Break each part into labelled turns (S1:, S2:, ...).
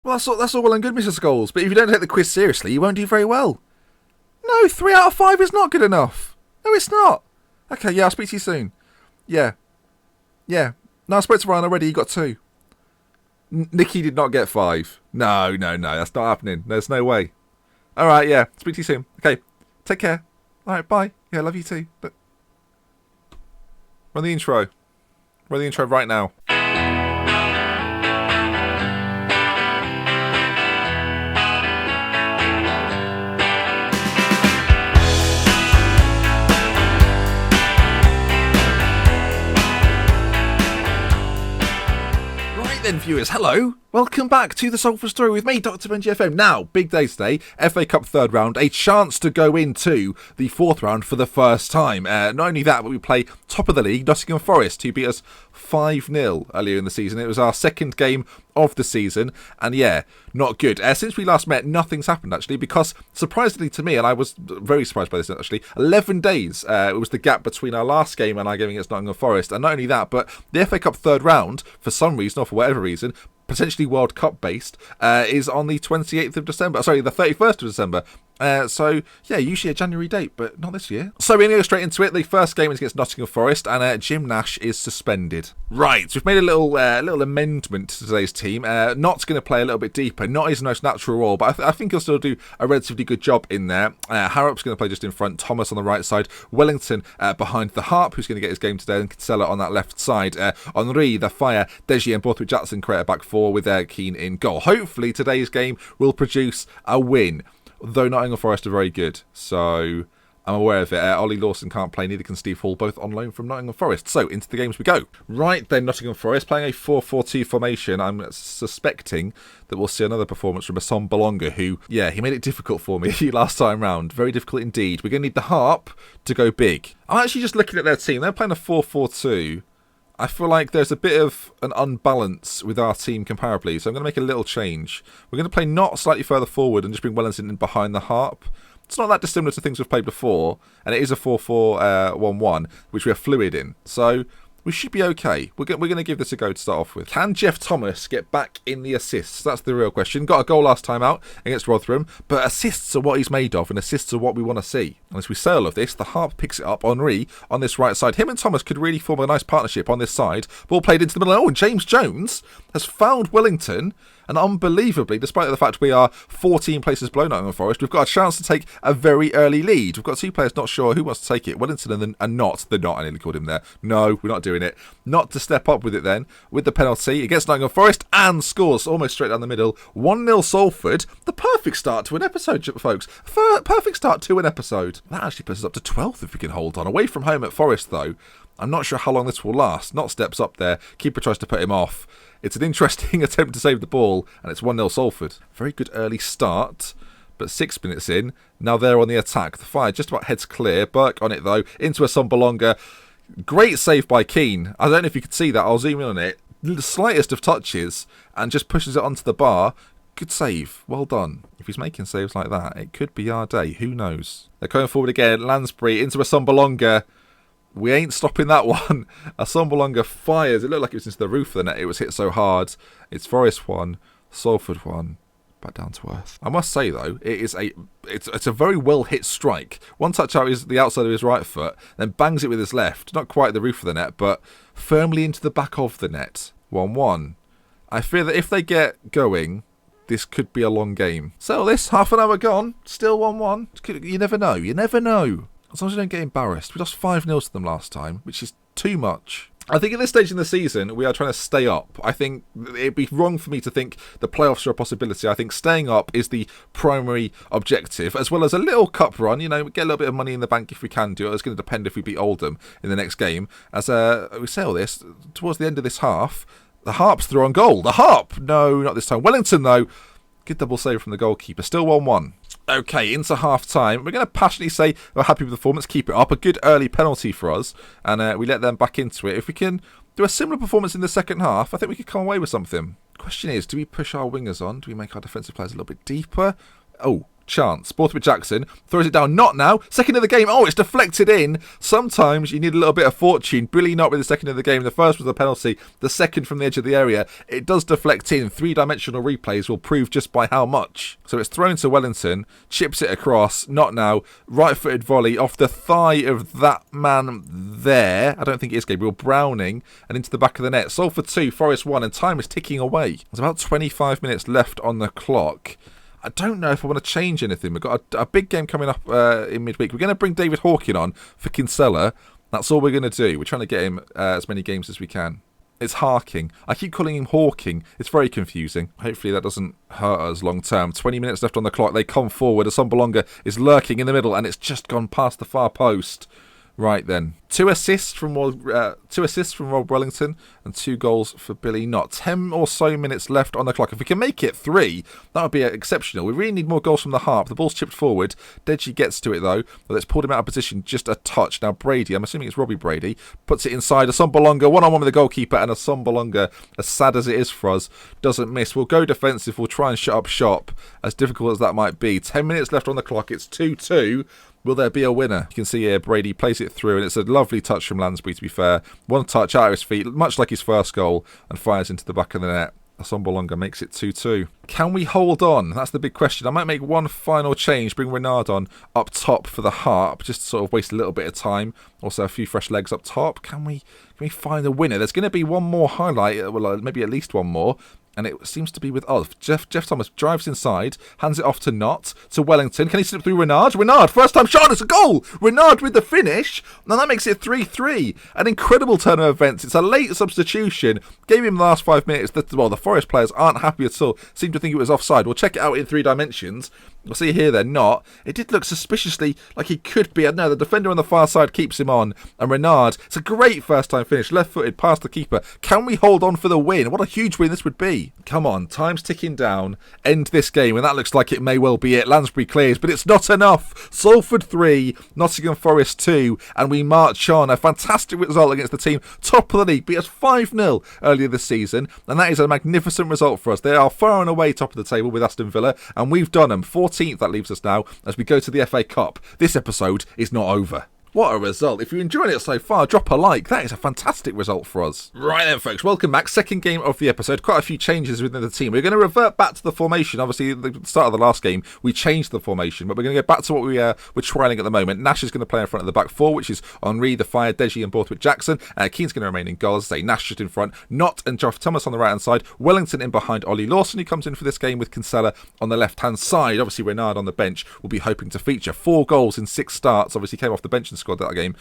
S1: Well, that's all well and good, Mr. Scholes, but if you don't take the quiz seriously, you won't do very well. No, 3 out of 5 is not good enough. No, it's not. Okay, yeah, I'll speak to you soon. Yeah. No, I spoke to Ryan already, he got 2. Nikki did not get 5. No, that's not happening. There's no way. Alright, yeah, speak to you soon. Okay, take care. Alright, bye. Yeah, love you too. But Run the intro. Run the intro right now. Then viewers, hello, welcome back to the Salford Story with me, Dr. Benji FM. Now, big day today, FA Cup third round, a chance to go into the fourth round for the first time. Not only that, but we play top of the league, Nottingham Forest, who beat us 5-0 earlier in the season. It was our second game of the season, and yeah, not good. Since we last met, nothing's happened actually, because surprisingly to me, and I was very surprised by this actually, 11 days it was the gap between our last game and our game against Nottingham Forest. And not only that, but the FA Cup third round, for some reason or for whatever reason, potentially World Cup based, is on the 28th of December. Sorry, the 31st of December. So, yeah, usually a January date, but not this year. So we're going to go straight into it. The first game is against Nottingham Forest, and Jim Nash is suspended. Right, we've made a little amendment to today's team. Not's going to play a little bit deeper. Not his most natural role, but I think he'll still do a relatively good job in there. Harrop's going to play just in front, Thomas on the right side, Wellington behind the Harp, who's going to get his game today, and Kinsella on that left side. Henri, the Fire, Deji and Borthwick Jackson create a back four with Keane in goal. Hopefully today's game will produce a win. Though Nottingham Forest are very good, so I'm aware of it. Ollie Lawson can't play, neither can Steve Hall, both on loan from Nottingham Forest. So, into the games we go. Right then, Nottingham Forest playing a 4-4-2 formation. I'm suspecting that we'll see another performance from Asom Bolonga, who, yeah, he made it difficult for me last time round. Very difficult indeed. We're going to need the Harp to go big. I'm actually just looking at their team. They're playing a 4-4-2. I feel like there's a bit of an unbalance with our team comparably, so I'm going to make a little change. We're going to play Not slightly further forward and just bring Wellington in behind the Harp. It's not that dissimilar to things we've played before, and it is a 4-4-1-1, which we are fluid in. So we should be okay. We're going to give this a go to start off with. Can Jeff Thomas get back in the assists? That's the real question. Got a goal last time out against Rotherham, but assists are what he's made of, and assists are what we want to see. And as we say all of this, the Harp picks it up. Henri on this right side. Him and Thomas could really form a nice partnership on this side. Ball played into the middle. Oh, and James Jones has found Wellington. And unbelievably, despite the fact we are 14 places below Nottingham Forest, we've got a chance to take a very early lead. We've got two players not sure who wants to take it. Wellington and Not. The Not, I nearly called him there. No, we're not doing it. Not to step up with it then, with the penalty against Nottingham Forest, and scores almost straight down the middle. 1-0 Salford. The perfect start to an episode, folks. Perfect start to an episode. That actually puts us up to 12th if we can hold on. Away from home at Forest, though. I'm not sure how long this will last. Not steps up there. Keeper tries to put him off. It's an interesting attempt to save the ball, and it's 1-0 Salford. Very good early start, but 6 minutes in, now they're on the attack. The Fire just about heads clear. Burke on it, though, into a Asom Bolonga. Great save by Keane. I don't know if you could see that. I'll zoom in on it. The slightest of touches, and just pushes it onto the bar. Good save. Well done. If he's making saves like that, it could be our day. Who knows? They're going forward again. Lansbury into a Asom Bolonga. We ain't stopping that one. Asom Bolonga fires. It looked like it was into the roof of the net. It was hit so hard. It's Forest 1, Salford 1. Back down to earth. I must say though, it's a very well hit strike. One touch out is the outside of his right foot, then bangs it with his left. Not quite the roof of the net, but firmly into the back of the net. 1-1. I fear that if they get going, this could be a long game. So this, half an hour gone, still 1-1. You never know. You never know. As long as we don't get embarrassed. We lost 5-0 to them last time, which is too much. I think at this stage in the season, we are trying to stay up. I think it'd be wrong for me to think the playoffs are a possibility. I think staying up is the primary objective, as well as a little cup run. You know, get a little bit of money in the bank if we can do it. It's going to depend if we beat Oldham in the next game. As we say all this, towards the end of this half, the Harp's through on goal. The Harp! No, not this time. Wellington, though. Good double save from the goalkeeper. Still 1-1. Okay, into half-time. We're going to passionately say we're happy with the performance, keep it up. A good early penalty for us, and we let them back into it. If we can do a similar performance in the second half, I think we could come away with something. Question is, do we push our wingers on? Do we make our defensive players a little bit deeper? Oh, chance. Borthwick Jackson throws it down. Not now. Second of the game. Oh, it's deflected in. Sometimes you need a little bit of fortune. Billy Knott with the second of the game. The first was a penalty. The second from the edge of the area. It does deflect in. Three-dimensional replays will prove just by how much. So it's thrown to Wellington. Chips it across. Not now. Right-footed volley off the thigh of that man there. I don't think it is Gabriel Browning. And into the back of the net. Salford 2, Forest 1. And time is ticking away. There's about 25 minutes left on the clock. I don't know if I want to change anything. We've got a big game coming up in midweek. We're going to bring David Hawking on for Kinsella. That's all we're going to do. We're trying to get him as many games as we can. It's Harking. I keep calling him Hawking. It's very confusing. Hopefully that doesn't hurt us long term. 20 minutes left on the clock. They come forward. Asombalonga is lurking in the middle and it's just gone past the far post. Right then. Two assists from Rob Wellington and 2 goals for Billy Knott. 10 or so minutes left on the clock. If we can make it 3, that would be exceptional. We really need more goals from the Harp. The ball's chipped forward. Deji gets to it though, but it's pulled him out of position just a touch. Now Brady, I'm assuming it's Robbie Brady, puts it inside. Asombalonga, one-on-one with the goalkeeper, and Asombalonga, as sad as it is for us, doesn't miss. We'll go defensive. We'll try and shut up shop, as difficult as that might be. 10 minutes left on the clock. It's 2-2. Will there be a winner? You can see here Brady plays it through, and it's a lovely touch from Lansbury, to be fair. One touch out of his feet, much like his first goal, and fires into the back of the net. Asombalonga makes it 2-2. Can we hold on? That's the big question. I might make one final change, bring Renard on up top for the Harp, just to sort of waste a little bit of time. Also a few fresh legs up top. Can we find a winner? There's going to be one more highlight, well, maybe at least one more. And it seems to be with Jeff Thomas drives inside, hands it off to Knott, to Wellington. Can he slip through Renard? Renard, first time shot, it's a goal! Renard with the finish. Now that makes it 3-3. An incredible turn of events. It's a late substitution. Gave him the last 5 minutes. The Forest players aren't happy at all. Seem to think it was offside. We'll check it out in 3 dimensions. We'll see here they're not. It did look suspiciously like he could be. No, the defender on the far side keeps him on. And Renard, it's a great first time finish. Left-footed past the keeper. Can we hold on for the win? What a huge win this would be. Come on, time's ticking down. End this game, and that looks like it may well be it. Lansbury clears, but it's not enough. Salford 3, Nottingham Forest 2, and we march on. A fantastic result against the team top of the league. Beat us 5-0 earlier this season, and that is a magnificent result for us. They are far and away top of the table with Aston Villa, and we've done them. 14th, that leaves us now as we go to the FA Cup. This episode is not over. What a result. If you're enjoying it so far, drop a like. That is a fantastic result for us. Right then, folks, welcome back. Second game of the episode. Quite a few changes within the team. We're going to revert back to the formation. Obviously, at the start of the last game, we changed the formation, but we're going to go back to what we're trialling at the moment. Nash is going to play in front of the back 4, which is Henri, the Fire, Deji and Borthwick Jackson. Keane's going to remain in goals. Say Nash just in front. Knott and Jeff Thomas on the right-hand side. Wellington in behind Ollie Lawson, who comes in for this game with Kinsella on the left-hand side. Obviously, Renard on the bench will be hoping to feature. 4 goals in 6 starts. Obviously, came off the bench and scored that game.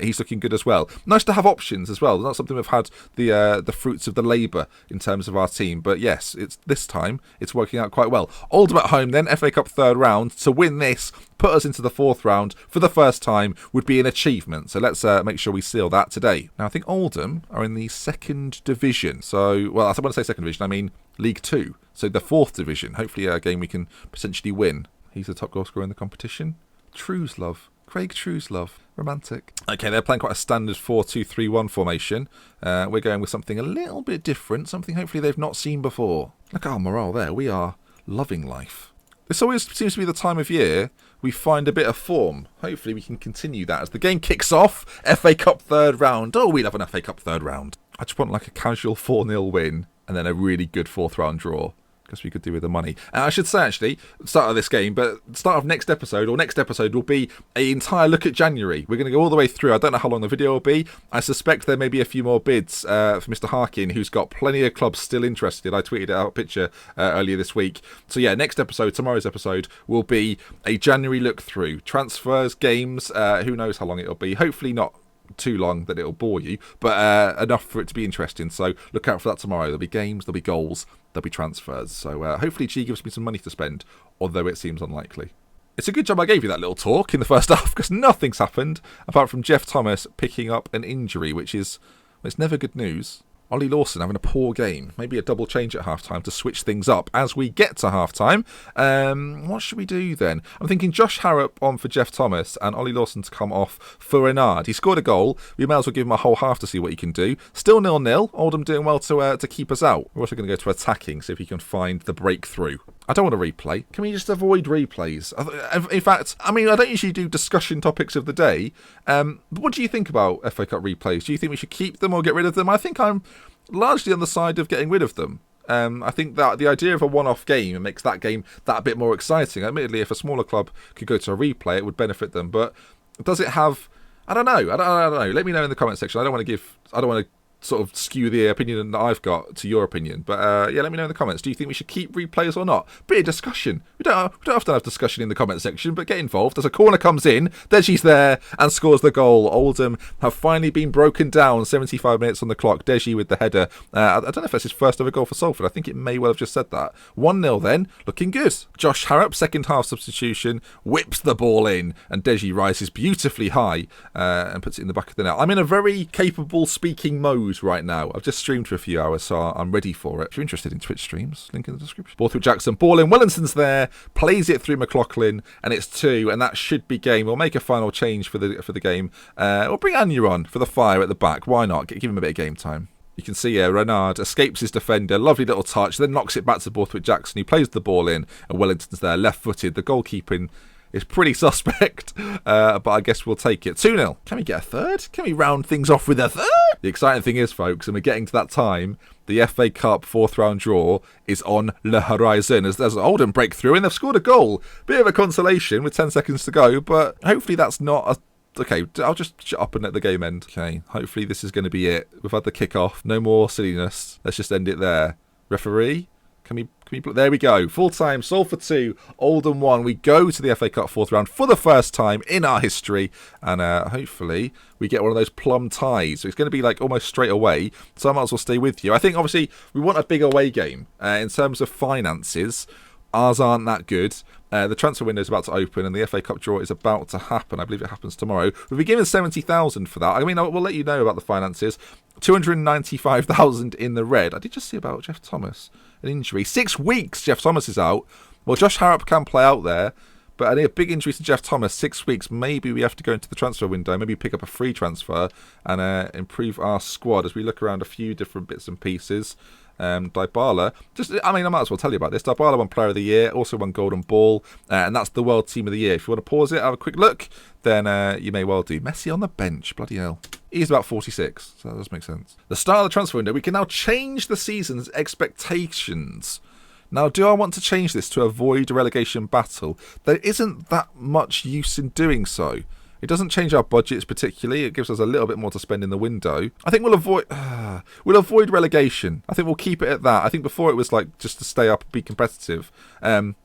S1: He's looking good as well. Nice to have options as well. Not something we've had the fruits of the labour in terms of our team. But yes, this time it's working out quite well. Oldham at home then, FA Cup third round. To win this, put us into the 4th round for the first time would be an achievement. So let's make sure we seal that today. Now I think Oldham are in the 2nd division. So, well, I want to say 2nd division, I mean League 2. So the 4th division. Hopefully a game we can potentially win. He's the top goal scorer in the competition. Trueslove. Craig Trueslove. Romantic. Okay, they're playing quite a standard 4-2-3-1 formation. We're going with something a little bit different, something hopefully they've not seen before. Look at our morale there. We are loving life. This always seems to be the time of year we find a bit of form. Hopefully we can continue that as the game kicks off. FA Cup third round. Oh, we love an FA Cup third round. I just want like a casual 4-0 win and then a really good 4th round draw. Because we could do with the money. And I should say, actually, start of this game, but start of next episode will be an entire look at January. We're going to go all the way through. I don't know how long the video will be. I suspect there may be a few more bids for Mr. Harkin, who's got plenty of clubs still interested. I tweeted out a picture earlier this week. So yeah, next episode, tomorrow's episode, will be a January look through. Transfers, games, who knows how long it'll be. Hopefully not too long that it'll bore you, but enough for it to be interesting. So look out for that tomorrow. There'll be games, there'll be goals, there'll be transfers. So hopefully G gives me some money to spend, although it seems unlikely. It's a good job I gave you that little talk in the first half because nothing's happened apart from Jeff Thomas picking up an injury, which is, it's never good news. Ollie Lawson having a poor game. Maybe a double change at half-time to switch things up as we get to half-time. What should we do then? I'm thinking Josh Harrop on for Jeff Thomas and Ollie Lawson to come off for Renard. He scored a goal. We may as well give him a whole half to see what he can do. Still 0-0. Oldham doing well to keep us out. We're also going to go to attacking, see if he can find the breakthrough. I don't want a replay. Can we just avoid replays? In fact, I mean, I don't usually do discussion topics of the day. But what do you think about FA Cup replays? Do you think we should keep them or get rid of them? I think I'm largely on the side of getting rid of them. I think that the idea of a one-off game makes that game that bit more exciting. Admittedly, if a smaller club could go to a replay, it would benefit them. But does it have... I don't know. I don't know. Let me know in the comment section. I don't want to sort of skew the opinion that I've got to your opinion. But yeah, let me know in the comments. Do you think we should keep replays or not? Bit of discussion. We don't often have discussion in the comment section, but get involved. As a corner comes in, Deji's there and scores the goal. Oldham have finally been broken down. 75 minutes on the clock. Deji with the header. I don't know if that's his first ever goal for Salford. I think it may well have just said that. 1-0 then. Looking good. Josh Harrop, second half substitution, whips the ball in, and Deji rises beautifully high and puts it in the back of the net. I'm in a very capable speaking mode right now. I've just streamed for a few hours, so I'm ready for it. If you're interested in Twitch streams, link in the description. Ball through Jackson, ball in, Wellington's there, plays it through McLaughlin, and it's 2, and that should be game. We'll make a final change for the game. We'll bring Anya on for the fire at the back. Why not? Give him a bit of game time. You can see here, Renard escapes his defender, lovely little touch, then knocks it back to Borthwick Jackson. He plays the ball in, and Wellington's there, left-footed. The goalkeeping is pretty suspect, but I guess we'll take it. 2-0. Can we get a third? Can we round things off with a third? The exciting thing is, folks, and we're getting to that time, the FA Cup 4th round draw is on Le Horizon as there's an Oldham breakthrough and they've scored a goal. Bit of a consolation with 10 seconds to go, but hopefully that's not a... Okay, I'll just shut up and let the game end. Okay, hopefully this is going to be it. We've had the kick-off. No more silliness. Let's just end it there. Referee? Can we there we go. Full time, Salford 2, Oldham 1. We go to the FA Cup 4th round for the first time in our history. And hopefully we get one of those plum ties. So it's going to be like almost straight away. So I might as well stay with you. I think obviously we want a big away game. In terms of finances, ours aren't that good. The transfer window is about to open and the FA Cup draw is about to happen. I believe it happens tomorrow. We'll be given 70,000 for that. I mean, we'll let you know about the finances. 295,000 in the red. I did just see about Jeff Thomas. An injury. 6 weeks Jeff Thomas is out. Well, Josh Harrop can play out there, but I need a big injury to Jeff Thomas. 6 weeks. Maybe we have to go into the transfer window. Maybe pick up a free transfer and improve our squad as we look around a few different bits and pieces. Dybala, I might as well tell you about this. Dybala won Player of the Year, also won Golden Ball, and that's the World Team of the Year. If you want to pause it, have a quick look, then you may well do. Messi on the bench, bloody hell. He's about 46, so that does make sense. The start of the transfer window, we can now change the season's expectations. Now, do I want to change this to avoid a relegation battle? There isn't that much use in doing so. It doesn't change our budgets particularly. It gives us a little bit more to spend in the window. I think we'll avoid relegation. I think we'll keep it at that. I think before it was like just to stay up and be competitive. But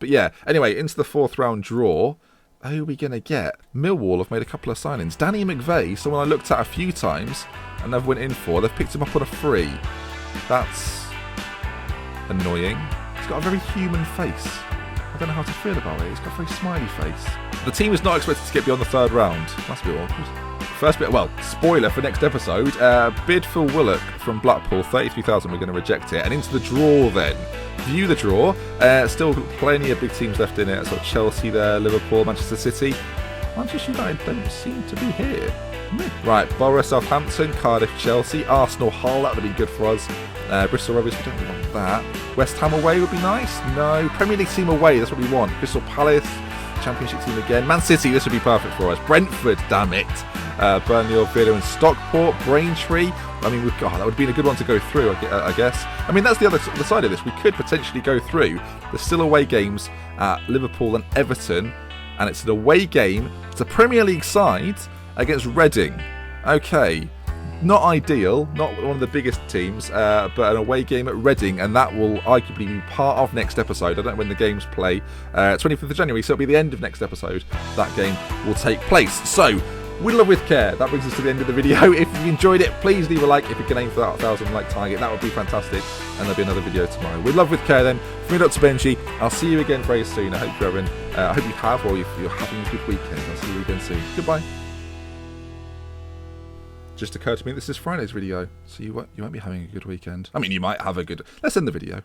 S1: yeah, anyway, into the 4th round draw. Who are we going to get? Millwall have made a couple of signings. Danny McVeigh, someone I looked at a few times and never went in for. They've picked him up on a free. That's annoying. He's got a very human face. I don't know how to feel about it. He's got a very smiley face. The team is not expected to get beyond the 3rd round. That's a bit awkward. First bit, well, spoiler for next episode. Bid for Willock from Blackpool, 33,000. We're going to reject it. And into the draw then. View the draw. Still plenty of big teams left in it. So Chelsea there, Liverpool, Manchester City. Manchester United don't seem to be here. Right, Borough, Southampton, Cardiff, Chelsea, Arsenal, Hull. That would have been good for us. Bristol Rovers, we don't really want that. West Ham away would be nice. No. Premier League team away, that's what we want. Crystal Palace, Championship team again. Man City, this would be perfect for us. Brentford, damn it. Burnley, Villa and Stockport. Braintree. I mean, that would have been a good one to go through, I guess. I mean, that's the side of this. We could potentially go through. There's still away games at Liverpool and Everton. And it's an away game. It's a Premier League side against Reading. Okay. Not ideal, not one of the biggest teams, but an away game at Reading, and that will arguably be part of next episode. I don't know when the games play. 25th of January, so it'll be the end of next episode. That game will take place. So, with love, with care. That brings us to the end of the video. If you enjoyed it, please leave a like. If you can aim for that 1,000 like target, that would be fantastic. And there'll be another video tomorrow. With love, with care then. From me, Dr. Benji. I'll see you again very soon. I hope you're I hope you have, or if you're having a good weekend. I'll see you again soon. Goodbye. Just occurred to me this is Friday's video, so you won't be having a good weekend. I mean, you might have a good... Let's end the video.